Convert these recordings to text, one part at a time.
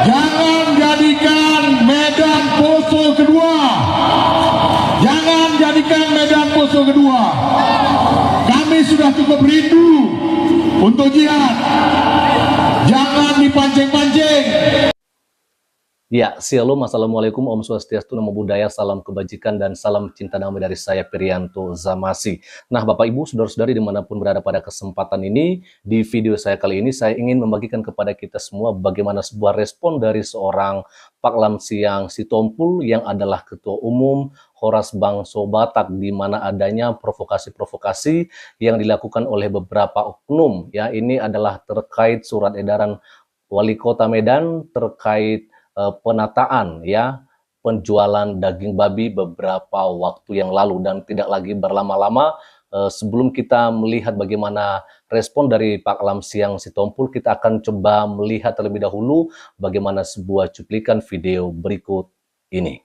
Jangan jadikan Medan Poso kedua. Jangan jadikan Medan Poso kedua. Kami sudah cukup rindu untuk jihad. Jangan dipancing-pancing. Ya, shalom, assalamualaikum, om swastiastu, namo buddhaya, salam kebajikan dan salam cinta damai dari saya Priyanto Zamasi. Nah, Bapak Ibu, saudara-saudari dimanapun berada pada kesempatan ini, di video saya kali ini saya ingin membagikan kepada kita semua bagaimana sebuah respon dari seorang Pak Lamsiang Sitompul yang adalah Ketua Umum Horas Bangso Batak, di mana adanya provokasi-provokasi yang dilakukan oleh beberapa oknum. Ya, ini adalah terkait surat edaran Wali Kota Medan terkait penataan ya penjualan daging babi beberapa waktu yang lalu, dan tidak lagi berlama-lama. Sebelum kita melihat bagaimana respon dari Pak Lamsiang Sitompul, kita akan coba melihat terlebih dahulu bagaimana sebuah cuplikan video berikut ini.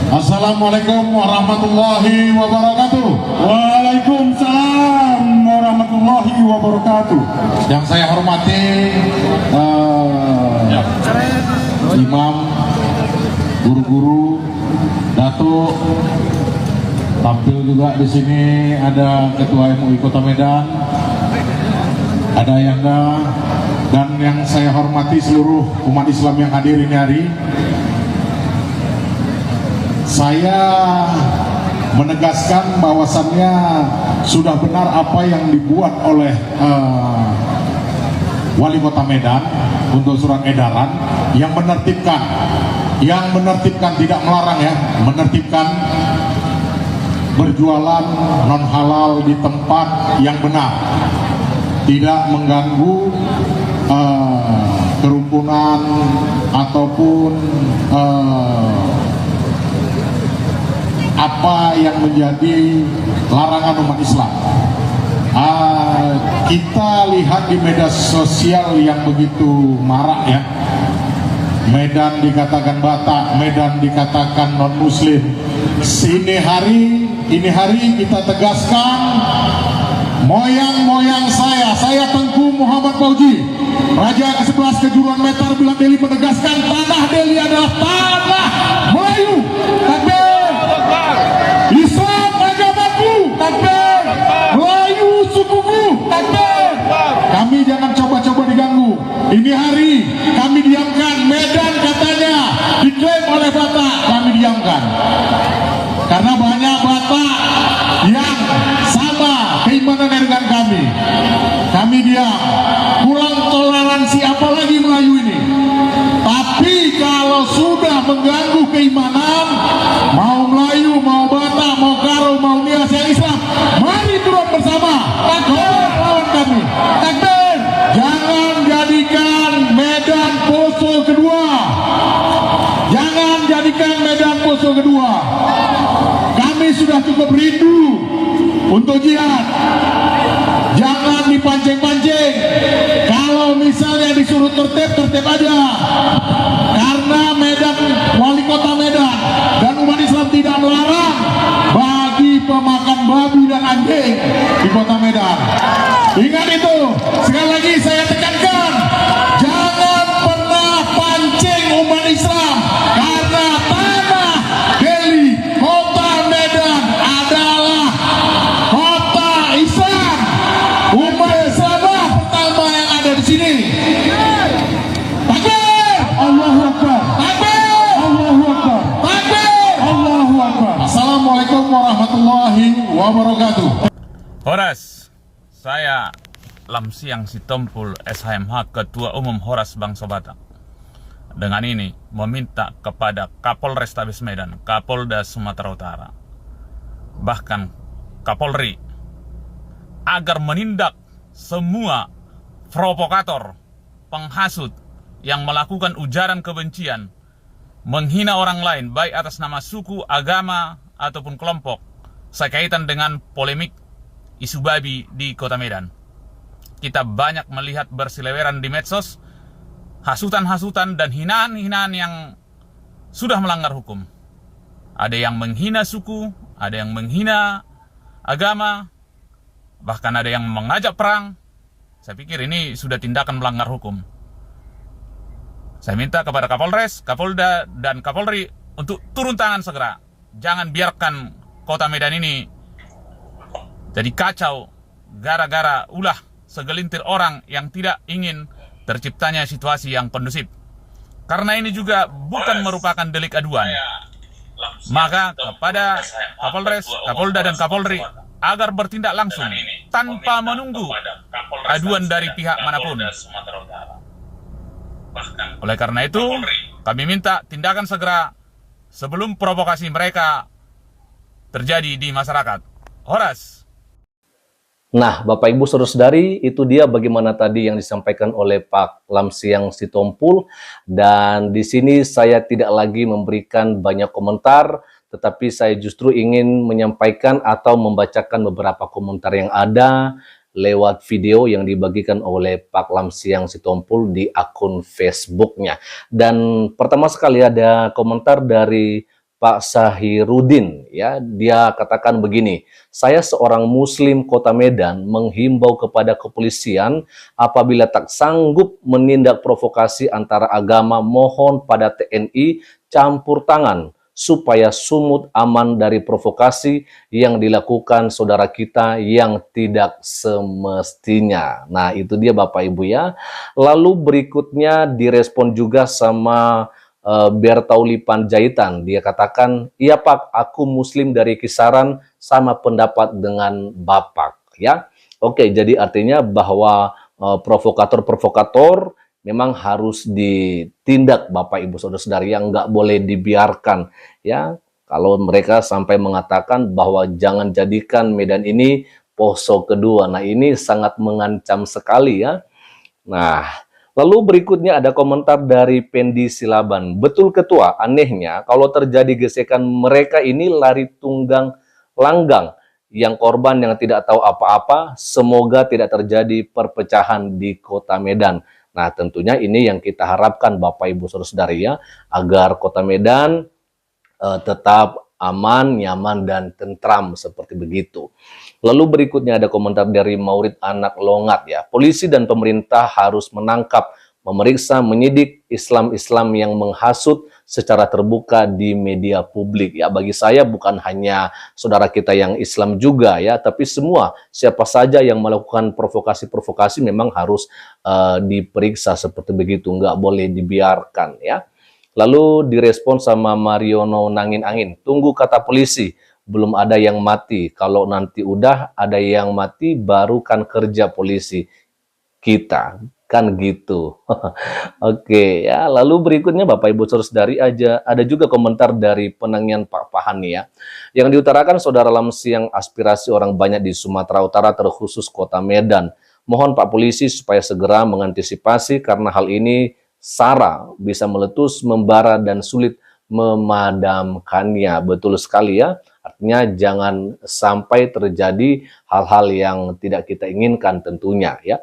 Assalamualaikum warahmatullahi wabarakatuh. Waalaikumsalam warahmatullahi wabarakatuh. Yang saya hormati imam, guru-guru, datuk, tampil juga di sini ada Ketua MUI Kota Medan, ada Yanda, dan yang saya hormati seluruh umat Islam yang hadir ini hari. Saya menegaskan bahwasannya sudah benar apa yang dibuat oleh Wali Kota Medan untuk surat edaran yang menertibkan, tidak melarang ya, menertibkan berjualan non halal di tempat yang benar, tidak mengganggu kerumunan ataupun apa yang menjadi larangan umat Islam. Kita lihat di media sosial yang begitu marak ya, Medan dikatakan Batak, Medan dikatakan non muslim. Ini hari kita tegaskan, moyang saya Tengku Muhammad Fauji, Raja ke-11 Kejuruan Meter Bilang Deli, menegaskan tanah Deli adalah tanah Melayu. Takbir. Islam agamaku. Takbir. Melayu sukuku. Takbir. Kami jangan coba-coba diganggu. Ini hari kami diamkan. Medan katanya diklaim oleh Batak, kami diamkan. Karena banyak Batak yang sama keimanannya dengan kami. Kami diam. Kurang toleransi apalagi Melayu ini. Tapi kalau sudah mengganggu keimanan, mau Melayu, mau Batak, mau Karo, mau Nias yang Islam, mari turun bersama. Takbir lawan kami. Takbir. Jangan jadikan Medan Poso kedua. Jangan jadikan Medan Poso kedua. Kami sudah cukup rindu untuk jihad. Jangan dipancing-pancing. Kalau misalnya disuruh tertib aja. Karena Medan, Wali Kota Medan dan umat Islam tidak melarang bagi pemakan babi dan anjing di Kota Medan. Ingat itu. Sekali lagi saya tekankan, jangan pernah pancing umat Islam, karena tanah Deli, Kota Medan adalah kota Islam. Umat Islam pertama yang ada di sini. Takbir. Allahu Akbar. Takbir. Allahu Akbar. Takbir. Allahu Akbar. Assalamualaikum warahmatullahi wabarakatuh. Horas, saya Lamsiang Sitompul SHMH, Ketua Umum Horas Bangso Batak. Dengan ini meminta kepada Kapolrestabes Medan, Kapolda Sumatera Utara, bahkan Kapolri, agar menindak semua provokator, penghasut yang melakukan ujaran kebencian, menghina orang lain baik atas nama suku, agama, ataupun kelompok, sekaitan dengan polemik isu babi di Kota Medan. Kita banyak melihat berseliweran di medsos hasutan-hasutan dan hinaan-hinaan yang sudah melanggar hukum. Ada yang menghina suku, ada yang menghina agama, bahkan ada yang mengajak perang. Saya pikir ini sudah tindakan melanggar hukum. Saya minta kepada Kapolres, Kapolda, dan Kapolri untuk turun tangan segera. Jangan biarkan kota Medan ini jadi kacau gara-gara ulah segelintir orang yang tidak ingin terciptanya situasi yang kondusif. Karena ini juga bukan merupakan delik aduan. Maka kepada Kapolres, Kapolda, dan Kapolri agar bertindak langsung tanpa menunggu aduan dari pihak manapun. Oleh karena itu, kami minta tindakan segera sebelum provokasi mereka terjadi di masyarakat. Horas. Nah, Bapak Ibu Saudara-saudari, itu dia bagaimana tadi yang disampaikan oleh Pak Lamsyang Sitompul, dan di sini saya tidak lagi memberikan banyak komentar, tetapi saya justru ingin menyampaikan atau membacakan beberapa komentar yang ada lewat video yang dibagikan oleh Pak Lamsyang Sitompul di akun Facebooknya. Dan pertama sekali ada komentar dari Pak Sahirudin, ya, dia katakan begini, saya seorang Muslim Kota Medan menghimbau kepada kepolisian apabila tak sanggup menindak provokasi antara agama, mohon pada TNI campur tangan supaya sumut aman dari provokasi yang dilakukan saudara kita yang tidak semestinya. Nah, itu dia Bapak Ibu ya. Lalu berikutnya direspon juga sama Bertauli Panjaitan. Dia katakan, iya Pak, aku Muslim dari Kisaran, sama pendapat dengan Bapak. Ya, oke, jadi artinya bahwa provokator-provokator memang harus ditindak Bapak Ibu Saudara-saudari, yang nggak boleh dibiarkan. Ya, kalau mereka sampai mengatakan bahwa jangan jadikan Medan ini poso kedua. Nah, ini sangat mengancam sekali ya. Nah, lalu berikutnya ada komentar dari Pendi Silaban. Betul Ketua, anehnya kalau terjadi gesekan mereka ini lari tunggang langgang. Yang korban yang tidak tahu apa-apa, semoga tidak terjadi perpecahan di Kota Medan. Nah, tentunya ini yang kita harapkan Bapak Ibu Saudara-saudari ya, agar Kota Medan tetap aman, nyaman, dan tentram seperti begitu. Lalu berikutnya ada komentar dari Maurid Anak Longat ya. Polisi dan pemerintah harus menangkap, memeriksa, menyidik Islam-Islam yang menghasut secara terbuka di media publik. Ya, bagi saya bukan hanya saudara kita yang Islam juga ya, tapi semua siapa saja yang melakukan provokasi-provokasi memang harus diperiksa seperti begitu, nggak boleh dibiarkan ya. Lalu direspon sama Mariono Nangin Angin, tunggu kata polisi, belum ada yang mati. Kalau nanti udah ada yang mati, baru kan kerja polisi kita. Kan gitu. Oke ya, lalu berikutnya Bapak Ibu Saudara-saudari aja, ada juga komentar dari Penangian Pak Pahan ya. Yang diutarakan Saudara Lamsyang, aspirasi orang banyak di Sumatera Utara terkhusus Kota Medan. Mohon Pak Polisi supaya segera mengantisipasi karena hal ini SARA bisa meletus, membara, dan sulit memadamkannya. Betul sekali ya, artinya jangan sampai terjadi hal-hal yang tidak kita inginkan tentunya ya.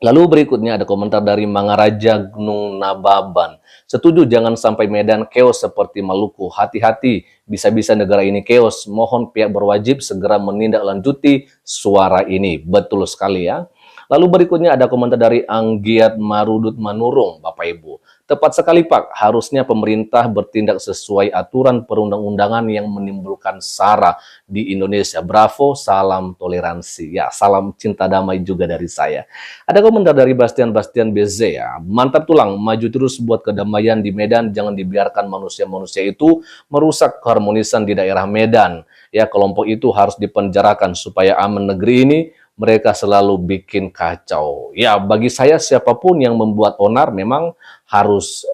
Lalu berikutnya ada komentar dari Mangaraja Gunung Nababan. Setuju jangan sampai Medan chaos seperti Maluku. Hati-hati, bisa-bisa negara ini chaos. Mohon pihak berwajib segera menindaklanjuti suara ini. Betul sekali ya. Lalu berikutnya ada komentar dari Anggiat Marudut Manurung, Bapak Ibu. Tepat sekali Pak, harusnya pemerintah bertindak sesuai aturan perundang-undangan yang menimbulkan SARA di Indonesia. Bravo, salam toleransi. Ya, salam cinta damai juga dari saya. Ada komentar dari Bastian BZ ya. Mantap tulang, maju terus buat kedamaian di Medan, jangan dibiarkan manusia-manusia itu merusak keharmonisan di daerah Medan. Ya, kelompok itu harus dipenjarakan supaya aman negeri ini. Mereka selalu bikin kacau. Ya, bagi saya siapapun yang membuat onar memang harus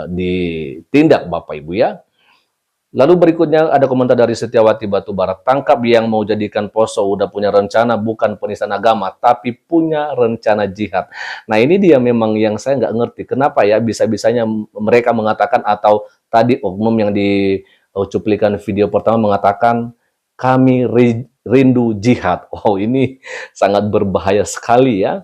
ditindak Bapak Ibu ya. Lalu berikutnya ada komentar dari Setiawati Batubara. Tangkap yang mau jadikan poso, udah punya rencana bukan penistaan agama, tapi punya rencana jihad. Nah ini dia memang yang saya nggak ngerti. Kenapa ya bisa-bisanya mereka mengatakan, atau tadi oknum yang di cuplikan video pertama mengatakan, kami rindu jihad. Oh ini sangat berbahaya sekali ya.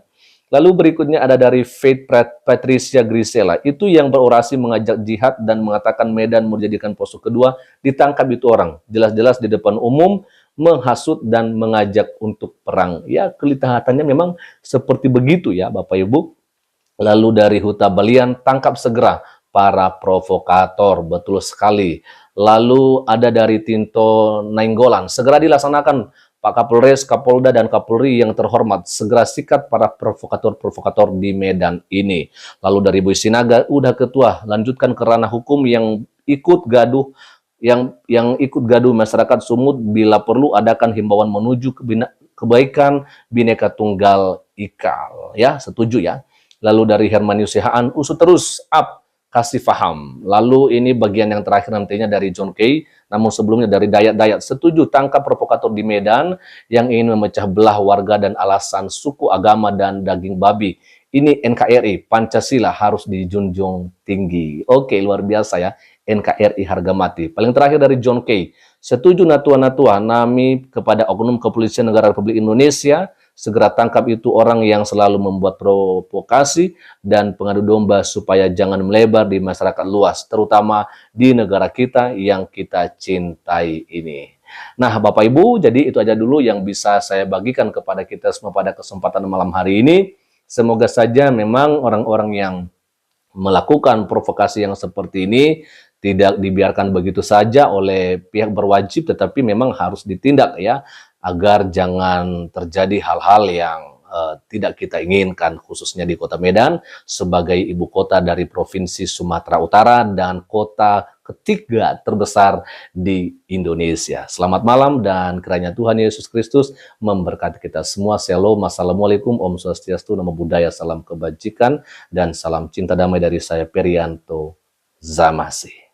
Lalu berikutnya ada dari Faith Patricia Grisela. Itu yang berorasi mengajak jihad dan mengatakan Medan menjadikan poso kedua, ditangkap itu orang. Jelas-jelas di depan umum menghasut dan mengajak untuk perang. Ya kelihatannya memang seperti begitu ya Bapak Ibu. Lalu dari Huta Balian, tangkap segera para provokator. Betul sekali. Lalu ada dari Tinto Nainggolan, segera dilaksanakan Pak Kapolres, Kapolda, dan Kapolri yang terhormat. Segera sikat para provokator-provokator di Medan ini. Lalu dari Boy Sinaga, udah ketua, lanjutkan ke ranah hukum yang ikut gaduh yang ikut gaduh masyarakat Sumut, bila perlu adakan himbauan menuju kebaikan Bhinneka Tunggal Ika. Ya, setuju ya. Lalu dari Hermanius Sihaan, usut terus, up, kasih paham. Lalu ini bagian yang terakhir nantinya dari John Kay, namun sebelumnya dari Dayat-Dayat, setuju tangkap provokator di Medan yang ingin memecah belah warga dan alasan suku, agama, dan daging babi. Ini NKRI, Pancasila harus dijunjung tinggi. Oke, luar biasa ya. NKRI harga mati. Paling terakhir dari John Kay, setuju natua-natua nami kepada Oknum Kepolisian Negara Republik Indonesia, segera tangkap itu orang yang selalu membuat provokasi dan pengadu domba supaya jangan melebar di masyarakat luas, terutama di negara kita yang kita cintai ini. Nah, Bapak Ibu, jadi itu aja dulu yang bisa saya bagikan kepada kita semua pada kesempatan malam hari ini. Semoga saja memang orang-orang yang melakukan provokasi yang seperti ini tidak dibiarkan begitu saja oleh pihak berwajib, tetapi memang harus ditindak ya, agar jangan terjadi hal-hal yang tidak kita inginkan, khususnya di Kota Medan sebagai ibu kota dari Provinsi Sumatera Utara dan kota ketiga terbesar di Indonesia. Selamat malam dan kiranya Tuhan Yesus Kristus memberkati kita semua. Shalom, assalamualaikum, Om Swastiastu, Namo Buddhaya, salam kebajikan dan salam cinta damai dari saya Perianto Zamasi.